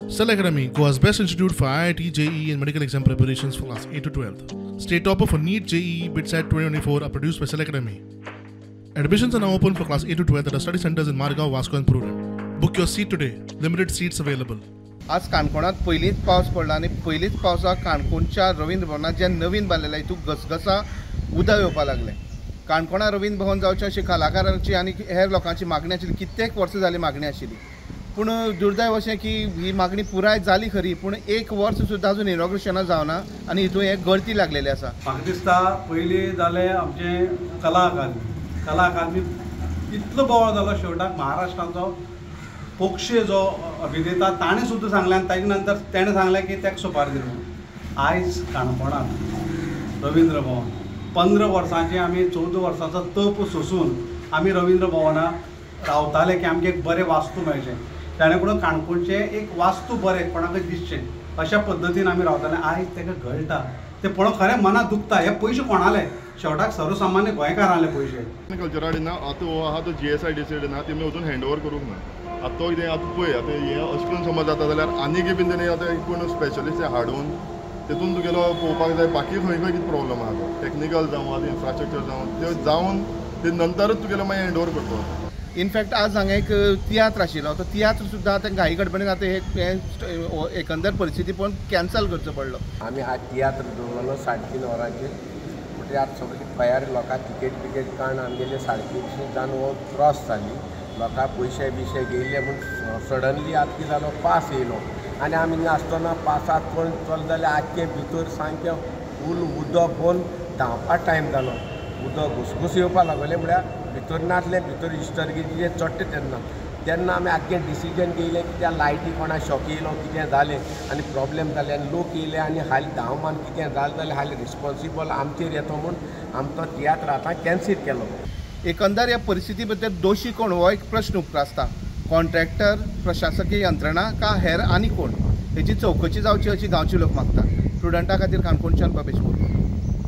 Cell Academy, Goa's best institute for IIT, JEE and medical exam preparations for class 8 to 12th. State topper for NEET, JEE, BITSAT 2024 are produced by Cell Academy. Admissions are now open for class 8 to 12th at our study centers in Margao, Vasco and Prudent. Book your seat today. Limited seats available. आज काणकोणात पहिलीच पावस पडला आणि पहिलीच पावसाक काणकोणच्या रवींद्र भवनात जे नवीन बांदलेलें हितून घसघसा उदक येवपाक लागलें. काणकोणा रवींद्र भवन जावचें अशी कलाकारांची आनी हेर लोकांची मागणी आशिल्ली. कित्येक वर्सां जाली मागणी आशिल्ली, पूण दुर्दैव अशें की ही मागणी पुराय जाली खरी, पूण एक वर्स सुद्दां अजून इनॉग्रेशनां जावना आनी हितून हे गर्दी लागलेली आसा. म्हाका दिसता पयलीं जालें आमचें कला अकादमी इतलो बोवाळ जालो शेवटाक महाराष्ट्राचो पोक्षे जो अभिनेता ताणें सुद्दां सांगलें आनी ताजे नंतर ताणें सांगलें की ताका सुपारी दिली म्हणून. आयज काणकोणांत रवींद्र भवन 15 वर्सांचें आमी 14 वर्सांचो तप सोंसून आमी रवींद्र भवनाक रावताले की आमकां एक बरें वास्तू मेळचें, ताणें करून काणकोणचें एक वास्तू बरें कोणाकय दिसचें अशा पद्दतीन आमी रावताले. आयज ताका गळटा तें पळोवन खरें मनाक दुखता. हे पयशे कोणाले? शेवटाक सर्वसामान्य गोंयकारांले पयशे. कल्चरान ना आतां हो आहा तो GSIDC ना तेमी अजून हँडओवर करूंक ना. आतां तो कितें आतां पळय आतां हें अशें करून समज जाता जाल्यार आनीक बीन तेणी आतां कोण स्पेशलिस्ट हाडून तेतून तुगेलो पळोवपाक जाय बाकी खंय खंय कितें प्रॉब्लम आहा तो टॅक्निकल जावं आतां इन्फ्रास्ट्रक्चर जावं ते जावन ते नंतरच तुगेलो मागीर हँडओवर करता. इनफॅक्ट आज हांगा एक तियात्र आशिल्लो, तो तियात्र सुद्दां आतां घाई गडबडीन आतां हे एकंदर परिस्थिती पळोवन कॅन्सल करचो पडलो. आमी आज तियात्र दवरलो 3:30 वरांचेर, म्हणजे आज सगळी तयारी लोकां तिकेट कारण आमगेले 3:30 जावन हो क्रॉस जाली. लोकां पयशे बिशे गेले म्हूण सडनली आतां कितें जालो पास येयलो आनी आमी नासतना पासाक कोण चल जाल्यार आख्खे भितर सामकें फूल उदक पोवन धांवपाक टायम जालो. उदक घुसघुस येवपाक लागलें म्हळ्यार भितर नासलें. भितर इश्टर्गेचे चडटे तेन्ना आमी आख्खें डिसिजन घेयलें की त्या लायटी कोणा शॉक येयलो कितें जालें आनी प्रॉब्लेम जालें आनी लोक येयले आनी हालीं धांवमान कितें जालें जाल्यार हालीं रिस्पॉन्सिबल आमचेर येतो म्हूण आमचो तियात्र आतां कॅन्सील केलो. एकंदर ह्या परिस्थिती भितर दोशी कोण हो एक प्रश्न उपरासता. कॉन्ट्रॅक्टर, प्रशासकीय यंत्रणा का हेर आनी कोण? हेची चवकशी जावची अशी गांवचे लोक मागतात. स्टुडंटा खातीर काणकोणच्यान बाबेश.